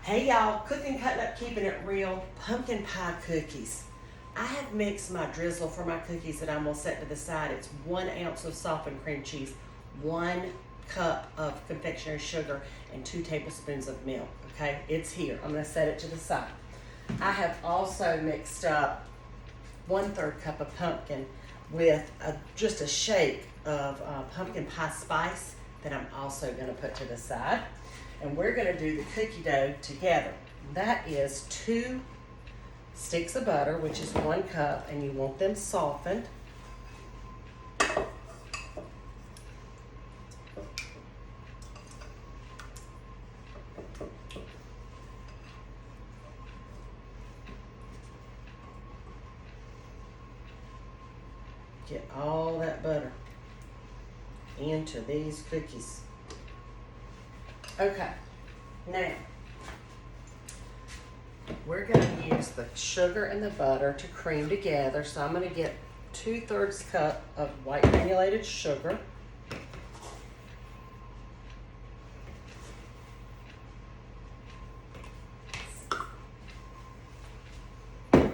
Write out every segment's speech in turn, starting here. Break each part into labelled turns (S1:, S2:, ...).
S1: Hey y'all, Cooking Cutting Up Keeping It Real pumpkin pie cookies. I have mixed my drizzle for my cookies that I'm gonna set to the side. It's 1 ounce of softened cream cheese, 1 cup of confectionery sugar, and 2 tablespoons of milk. Okay, it's here. I'm gonna set it to the side. I have also mixed up 1/3 cup of pumpkin with just a shake of pumpkin pie spice that I'm also gonna put to the side. And we're going to do the cookie dough together. That is 2 sticks of butter, which is 1 cup, and you want them softened. Get all that butter into these cookies. Okay, now we're going to use the sugar and the butter to cream together. So I'm going to get 2/3 cup of white granulated sugar. Pull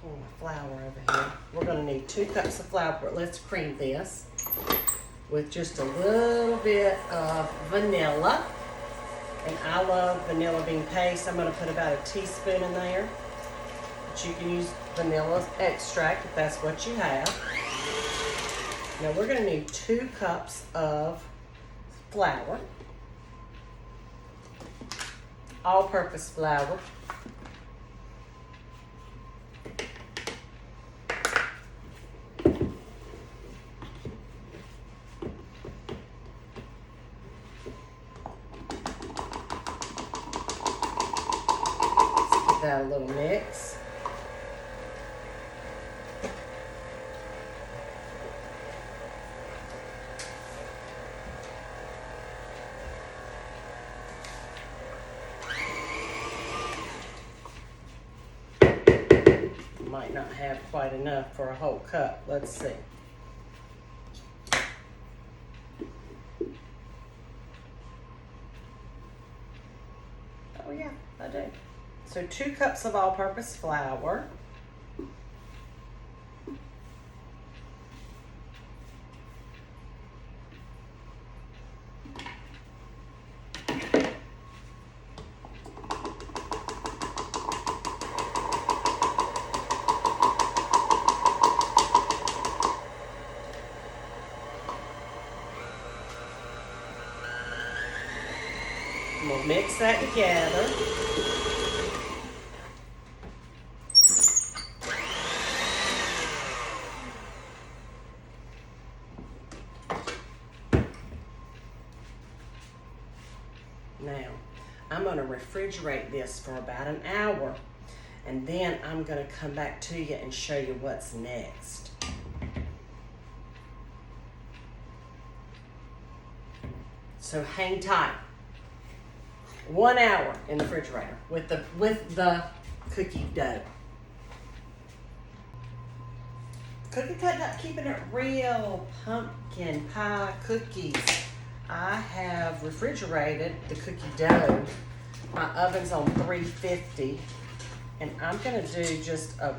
S1: my flour over here. We're going to need 2 cups of flour, but let's cream this with just a little bit of vanilla. And I love vanilla bean paste. I'm going to put about a teaspoon in there. But you can use vanilla extract if that's what you have. Now we're going to need 2 cups of flour. All-purpose flour. That a little mix. Might not have quite enough for a whole cup. Let's see. Oh yeah, I do. So 2 cups of all-purpose flour. And we'll mix that together. Now, I'm going to refrigerate this for about an hour, and then I'm going to come back to you and show you what's next. So hang tight. 1 hour in the refrigerator with the cookie dough. Cookie Cutting Up Keeping It Real pumpkin pie cookies. I have refrigerated the cookie dough. My oven's on 350, and I'm going to do just a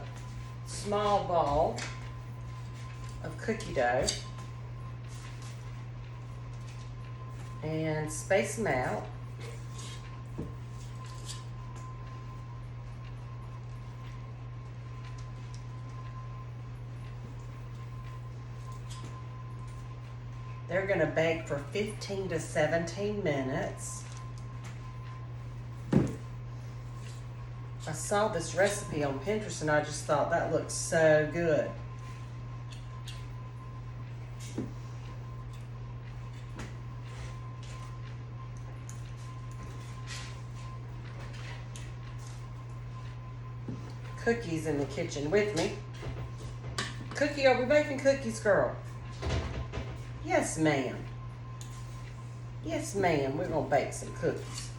S1: small ball of cookie dough and space them out. They're going to bake for 15 to 17 minutes. I saw this recipe on Pinterest and I just thought that looks so good. Cookie's in the kitchen with me. Cookie, are we baking cookies, girl? Yes, ma'am. Yes, ma'am. We're going to bake some cookies.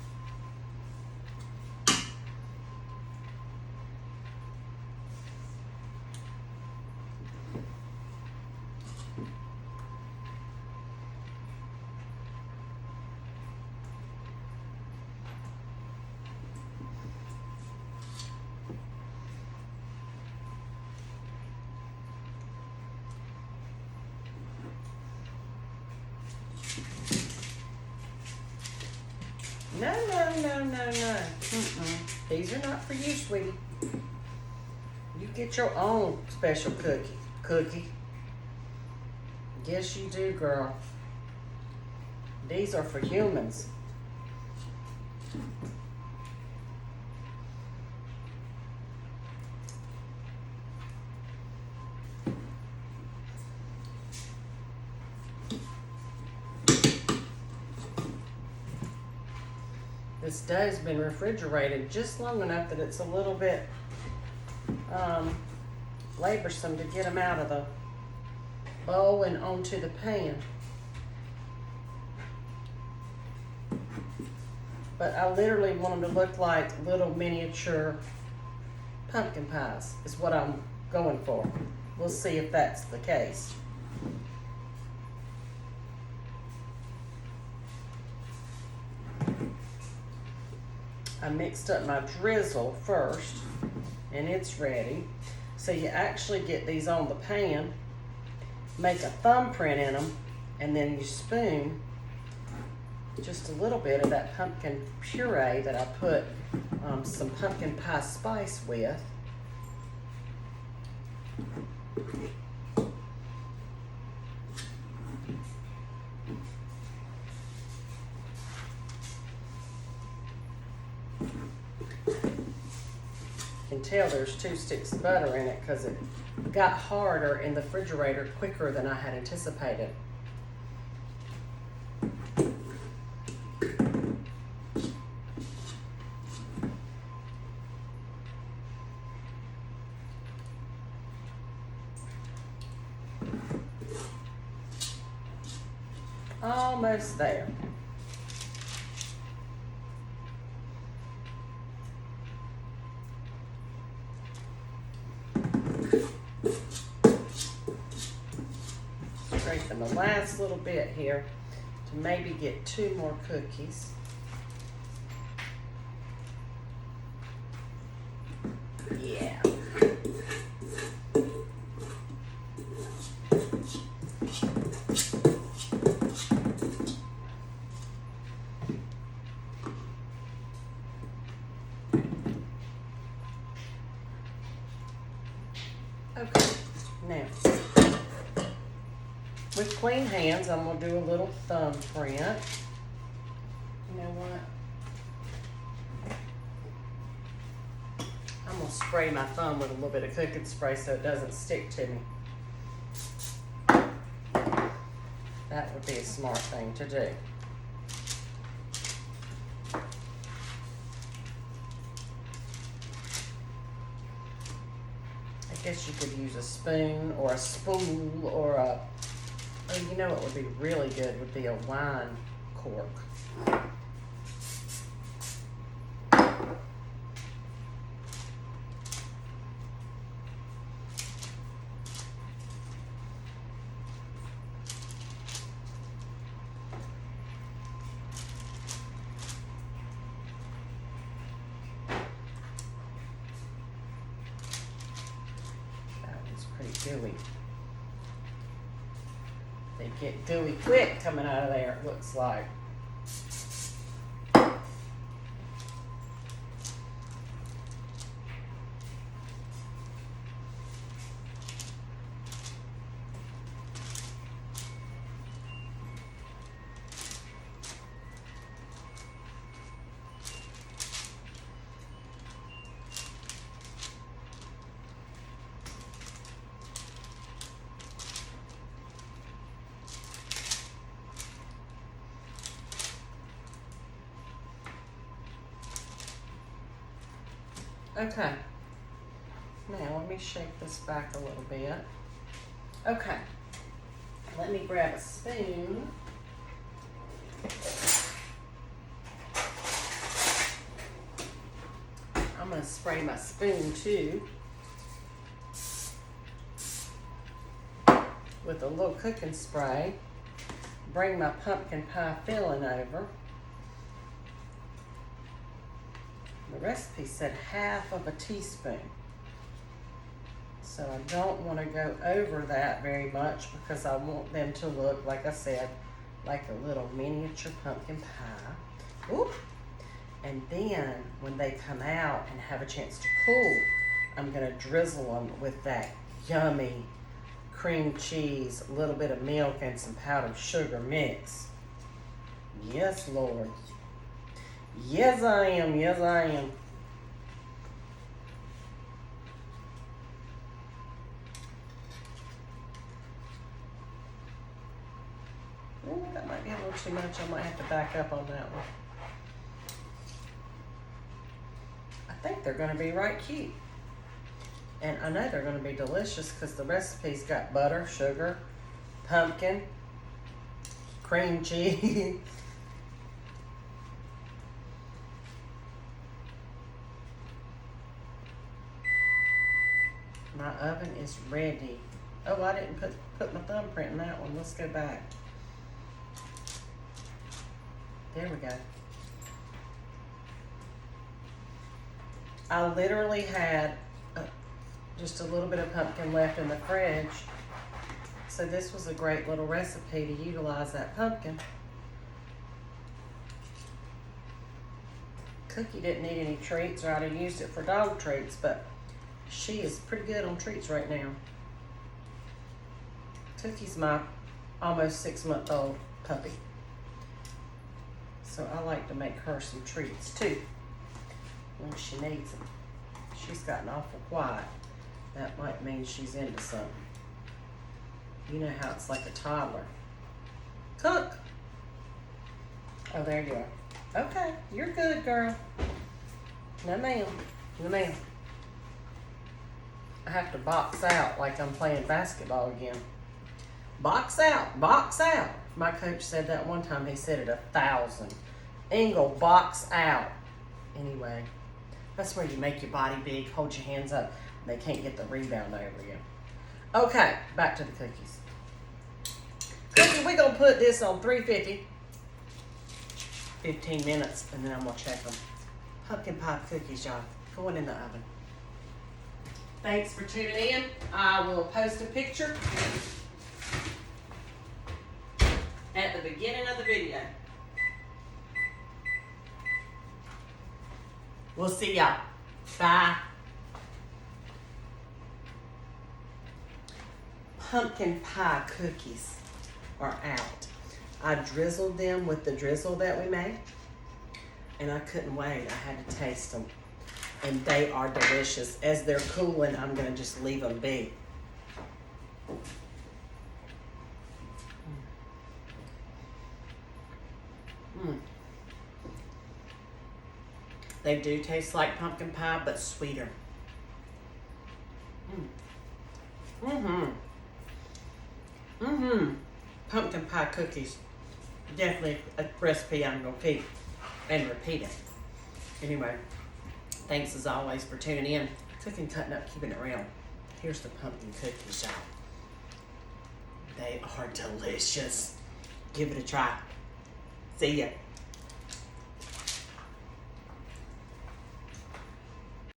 S1: No. These are not for you, sweetie. You get your own special cookie. Yes, you do, girl. These are for humans. This dough's been refrigerated just long enough that it's a little bit laborsome to get them out of the bowl and onto the pan. But I literally want them to look like little miniature pumpkin pies is what I'm going for. We'll see if that's the case. I mixed up my drizzle first and it's ready. So you actually get these on the pan, make a thumbprint in them, and then you spoon just a little bit of that pumpkin puree that I put some pumpkin pie spice with. You can tell there's 2 sticks of butter in it because it got harder in the refrigerator quicker than I had anticipated. Almost there. Straighten the last little bit here to maybe get 2 more cookies. Yeah. Okay, now, with clean hands, I'm going to do a little thumbprint. You know what? I'm going to spray my thumb with a little bit of cooking spray so it doesn't stick to me. That would be a smart thing to do. I guess you could use a spoon or a spool or a, oh, you know what would be really good would be a wine cork. Gooey. They get gooey quick coming out of there, it looks like. Okay, now let me shake this back a little bit. Okay, let me grab a spoon. I'm going to spray my spoon too with a little cooking spray. Bring my pumpkin pie filling over. The recipe said half of a teaspoon. So I don't want to go over that very much because I want them to look, like I said, like a little miniature pumpkin pie. Oop. And then when they come out and have a chance to cool, I'm gonna drizzle them with that yummy cream cheese, a little bit of milk, and some powdered sugar mix. Yes, Lord. Yes, I am. Yes, I am. Ooh, that might be a little too much. I might have to back up on that one. I think they're going to be right cute. And I know they're going to be delicious because the recipe's got butter, sugar, pumpkin, cream cheese. My oven is ready. Oh, I didn't put my thumbprint in that one. Let's go back. There we go. I literally had just a little bit of pumpkin left in the fridge. So this was a great little recipe to utilize that pumpkin. Cookie didn't need any treats, or I'd have used it for dog treats, but she is pretty good on treats right now. Cookie's my almost 6-month-old puppy. So I like to make her some treats too when she needs them. She's gotten awful quiet. That might mean she's into something. You know how it's like a toddler. Cook! Oh, there you are. Okay, you're good, girl. No, ma'am. No, ma'am. I have to box out like I'm playing basketball again. Box out, box out. My coach said that one time. He said it 1,000. Engel, box out. Anyway, that's where you make your body big. Hold your hands up. They can't get the rebound over you. Okay, back to the cookies. Cookie, we're going to put this on 350. 15 minutes, and then I'm going to check them. Pumpkin pie cookies, y'all. Going in the oven. Thanks for tuning in. I will post a picture at the beginning of the video. We'll see y'all. Bye. Pumpkin pie cookies are out. I drizzled them with the drizzle that we made, and I couldn't wait. I had to taste them, and they are delicious. As they're cooling, I'm going to just leave them be. They do taste like pumpkin pie, but sweeter. Pumpkin pie cookies. Definitely a recipe I'm going to keep and repeat it. Anyway, thanks as always for tuning in. Cooking, cutting up, keeping it real. Here's the pumpkin cookies, y'all. They are delicious. Give it a try. See ya.